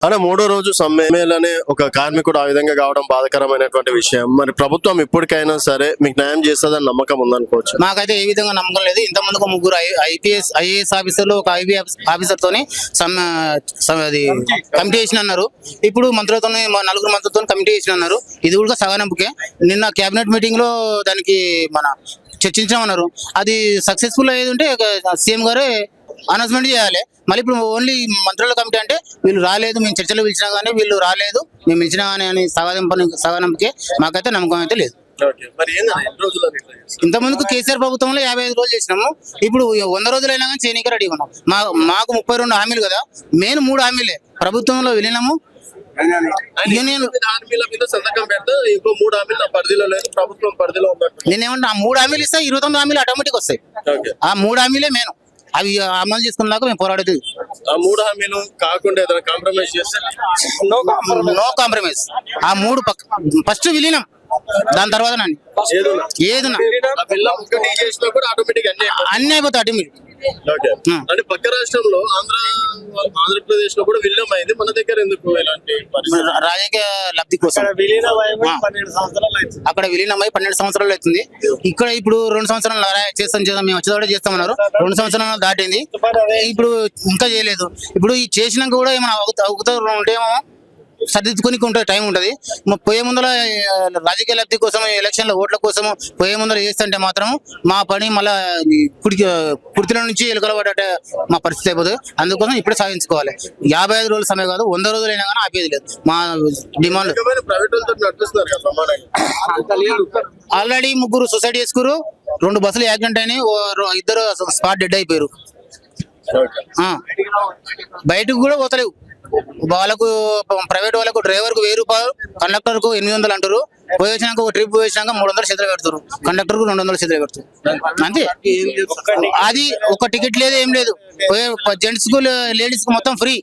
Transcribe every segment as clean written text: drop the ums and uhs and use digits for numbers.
అనే మూడో రోజు సమ్మెలోనే ఒక కార్మికుడు ఆ విధంగా కావడం బాధాకరమైనటువంటి విషయం. మరి ప్రభుత్వం ఇప్పటికైనా సరే మీకు న్యాయం చేస్తుందని నమ్మకం ఉందనుకోవచ్చు? మాకైతే ఏ విధంగా నమ్మకం లేదు. ఇంత ముందుకు ముగ్గురు ఐఏఎస్ ఆఫీసర్లు, ఒక ఐబీఎస్ ఆఫీసర్ తోని అది కమిటీ చేసిన అన్నారు. ఇప్పుడు మంత్రులతో, నలుగురు మంత్రులతో కమిటీ చేసిన అన్నారు. ఇది కూడా సగానంపుకే. నిన్న కేబినెట్ మీటింగ్ లో దానికి చర్చించామన్నారు. అది సక్సెస్ఫుల్ అయ్యేది ఉంటే సీఎం గారే అనౌన్స్మెంట్ చేయాలి. మళ్ళీ ఇప్పుడు ఓన్లీ మంత్రుల కమిటీ అంటే వీళ్ళు రాలేదు, మేము చర్చలు పిలిచినా కానీ వీళ్ళు రాలేదు, మేము పిలిచినా కానీ అని సగానంపుకే మాకైతే నమ్మకం అయితే లేదు. ఇంత ముందుకు కేసీఆర్ ప్రభుత్వంలో 55 రోజులు చేసినాము. ఇప్పుడు 100 రోజులైనా కానీ చేయనీకి రెడీ ఉన్నాం. మాకు 32 హామీలు కదా, మెయిన్ 3 హామీలే. ప్రభుత్వంలో విలీనము, యూనియన్. నేనేమంటా, ఆ 3 హామీలు ఇస్తే 29 హామీలు ఆటోమేటిక్ వస్తాయి. ఆ 3 హామీలే మెయిన్. అవి అమలు చేసుకున్నాక మేము పోరాడేది. ఆ 3 హామీలు కాకుండా ఏదైనా కాంప్రమైజ్ చేస్తే నో కాంప్రమైజ్. ఆ 3 ఫస్ట్ విలీనం, దాని తర్వాత ఏదన్నా అన్ని అయిపోతాయి ఆటోమేటిక్. అంటే పక్క రాష్ట్రంలో ఆంధ్రప్రదేశ్ లో కూడా విలీనం అయింది, మన దగ్గర ఎందుకు ఇలాంటి రాజకీయ లబ్ధి కోసం అక్కడ విలీనం అయి 12 సంవత్సరాలు అవుతుంది. ఇక్కడ ఇప్పుడు 2 సంవత్సరాలు చేస్తాం మేము వచ్చేదా చేస్తామన్నారు. 2 సంవత్సరాలు దాటింది, ఇప్పుడు ఇంకా చేయలేదు. ఇప్పుడు ఈ చేసినాక కూడా ఏమైనా అవుతారు ఉంటేమో సర్దిద్దుకొని టైం ఉంటుంది. పోయే ముందర రాజకీయ లబ్ధి కోసం, ఎలక్షన్ల ఓట్ల కోసం పోయే ముందర చేస్తుంటే మాత్రం మా పని మళ్ళా కుర్తిలో నుంచి ఎలుకల పడ్డ మా పరిస్థితి అయిపోతుంది. అందుకోసం ఇప్పుడే సాధించుకోవాలి. 55 రోజుల సమయం కాదు, 100 రోజులైనా కానీ ఆపేది లేదు మా డిమాండ్. ఆల్రెడీ 3 సూసైడ్ చేసుకురు, 2 బస్సులు యాక్సిడెంట్ అయినాయి, 2 స్పాట్ డెడ్ అయిపోయారు. బయటకు కూడా పోతలేవు. వాళ్ళకు ప్రైవేట్ వాళ్ళకు డ్రైవర్ కు 1000 రూపాయలు, కండక్టర్ కు 800 అంటారు. పోయి వచ్చినాక ఒక ట్రిప్ వేసినాక 300 చేతులు పెడతారు, కండక్టర్ కు 200 చేతులు పెడతారు. అంతే. అది ఒక టికెట్ లేదు, ఏం లేదు. జెంట్స్ కు లేడీస్ కు మొత్తం ఫ్రీ,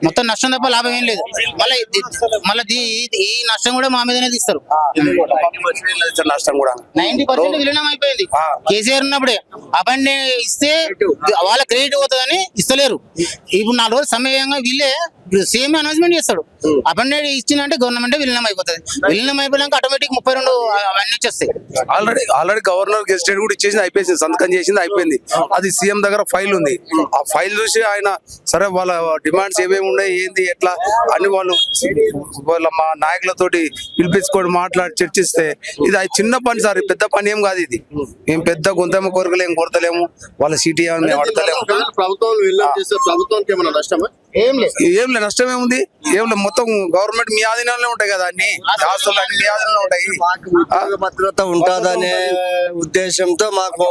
మొత్తం నష్టం తప్ప లాభం ఏం లేదు. మళ్ళీ ఈ నష్టం కూడా మా మీదనే తీస్తారు. 90% విలీనం అయిపోయింది. కేసీఆర్ ఉన్నప్పుడే అబండి ఇస్తే వాళ్ళ క్రెడిట్ పోతుందని ఇస్తలేరు. ఇప్పుడు 4 రోజులు సమయంగా వీళ్ళే సేమ్ అనౌన్స్మెంట్ చేస్తాడు. అబండి ఇచ్చిందంటే గవర్నమెంట్ విలీనం అయిపోతుంది. విలీనం అయిపోయాక ఆటోమేటిక్ 32 అవన్నీ వచ్చేస్తాయి. ఆల్రెడీ గవర్నర్ గెస్టెడ్ కూడా ఇచ్చేసింది, అయిపోయింది, సంతకం చేసింది, అయిపోయింది. అది సీఎం దగ్గర ఫైల్ ఉంది. ఆ ఫైల్ చూసి ఆయన సరే వాళ్ళ డిమాండ్స్ ఏమేమి ఉన్నాయి, ఏంది, ఎట్లా అని వాళ్ళ మా నాయకులతోటి పిలిపించుకొని మాట్లాడి చర్చిస్తే, ఇది చిన్న పని సార్, పెద్ద పని ఏం కాదు. ఇది మేము పెద్ద గొంతేమో కొరతలేము, వాళ్ళ సిటీ మేము అడతలేము. ప్రభుత్వానికి ఏమైనా నష్టమా? ఏం లేదు, నష్టం ఏముంది? ఏం లేదు, మొత్తం గవర్నమెంట్ మీ ఆధీనంలో ఉంటాయి కదా, అన్ని ఆస్తులు అన్ని మీ ఆధీనంలో ఉంటాయి. భద్రత ఉంటుందనే ఉద్దేశంతో మాకు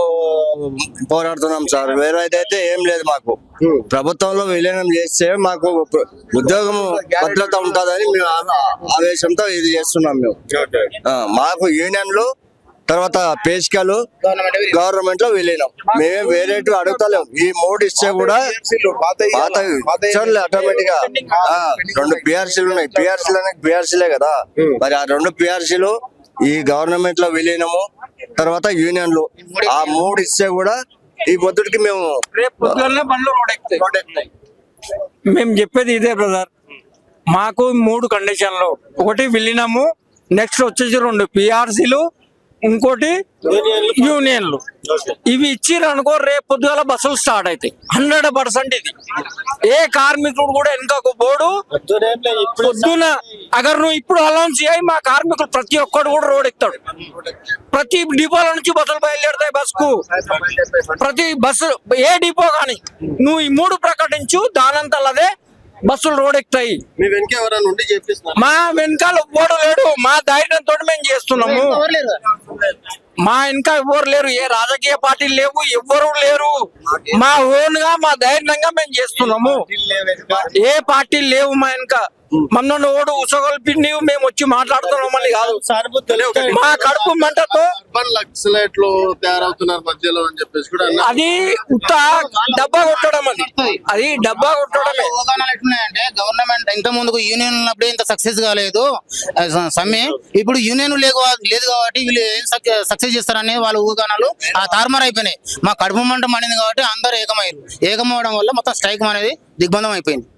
పోరాడుతున్నాం సార్. వేరేదైతే ఏం లేదు. మాకు ప్రభుత్వంలో విలీనం చేస్తే మాకు ఉద్యోగం భద్రత ఉంటుందని మేము ఆవేశంతో ఇది చేస్తున్నాం. మేము మాకు యూనియన్లు, తర్వాత పేష్కలు, గవర్నమెంట్ లో విలీనం. మేమేం వేరే అడుగుతలేము. ఈ 3 ఇస్తే కూడా ఆటోమేటిక్ గా 2 పిఆర్సీలు ఉన్నాయి. పిఆర్సీలే కదా మరి. ఆ 2 పిఆర్సీలు, ఈ గవర్నమెంట్ లో విలీనము, తర్వాత యూనియన్లు, ఆ 3 ఇస్తే కూడా ఈ పొద్దుడికి మేము చెప్పేది ఇదే బ్రదర్. మాకు 3 కండిషన్లు. ఒకటి విలీనము, నెక్స్ట్ వచ్చేసి 2 పిఆర్సీలు, ఇంకోటి యూనియన్లు. ఇవి ఇచ్చిర్రు అనుకో, రేపు పొద్దుగాల బస్సులు స్టార్ట్ అవుతాయి 100%. ఇది ఏ కార్మికుడు కూడా వెనుకకు పోడు. పొద్దున అగర్ నువ్వు ఇప్పుడు అనౌన్స్ చేయి, మా కార్మికులు ప్రతి ఒక్కడు కూడా రోడ్ ఎక్కుతాడు. ప్రతి డిపోల నుంచి బస్సులు బయలుదేరుతాయి. బస్సుకు ప్రతి బస్సు ఏ డిపో కానీ నువ్వు ఈ 3 ప్రకటించు, దానంతలదే బస్సులు రోడ్ ఎక్కుతాయి. మా వెనకాల ఎవ్వడు లేడు. మా ధైర్యంతో మేము చేస్తున్నాము. మా వెనక ఎవ్వరు లేరు, ఏ రాజకీయ పార్టీలు లేవు, ఎవ్వరు లేరు. మా ఓన్ గా, మా ధైర్యంగా మేము చేస్తున్నాము. ఏ పార్టీలు లేవు మా వెనక. మన ఓడు ఉసగొల్పి మేము వచ్చి మాట్లాడుతున్నామని కాదు. మా కడుపు మంటతో అది డబ్బా కొట్టడం. అది డబ్బా కొట్టడమే. ఎట్లున్నాయంటే గవర్నమెంట్ ఇంత ముందుకు యూనియన్ ఉన్నప్పుడే ఇంత సక్సెస్ కాలేదు సమ్మె. ఇప్పుడు యూనియన్ లేదు కాబట్టి వీళ్ళు ఏం సక్సెస్ చేస్తారని వాళ్ళ ఊగానాలు ఆ తారుమారు అయిపోయినాయి. మా కడుపు మంట మండింది కాబట్టి అందరూ ఏకమయ్యారు. ఏకమవడం వల్ల మొత్తం స్ట్రైక్ అనేది దిగ్బంధం అయిపోయింది.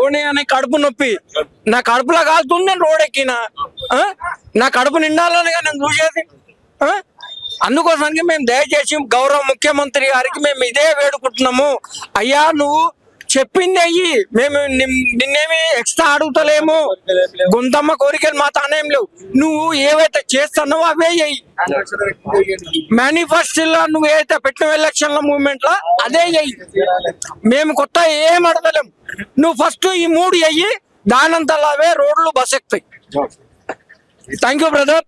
ఓనే అని కడుపు నొప్పి, నా కడుపులో కాలుతుంది, నేను రోడ్ ఎక్కిన, నా కడుపు నిండాలని నేను చూసేది. అందుకోసానికి మేము దయచేసి గౌరవ ముఖ్యమంత్రి గారికి మేము ఇదే వేడుకుంటున్నాము, అయ్యా నువ్వు చెప్పింది అయ్యి, మేము నిన్నేమి ఎక్స్ట్రా అడుగుతలేము, గొంతమ్మ కోరికలు మా తానేం లేవు, నువ్వు ఏవైతే చేస్తున్నావో అవే అయ్యి, మేనిఫెస్టోలో నువ్వు ఏదైతే పెట్టిన ఎలక్షన్ల మూవ్మెంట్ లో అదే అయ్యి, మేము కొత్త ఏం అడగలేము, నువ్వు ఫస్ట్ ఈ 3 అయ్యి, దానంతలావే రోడ్లు బస్ ఎక్కుతాయి. Thank you brother.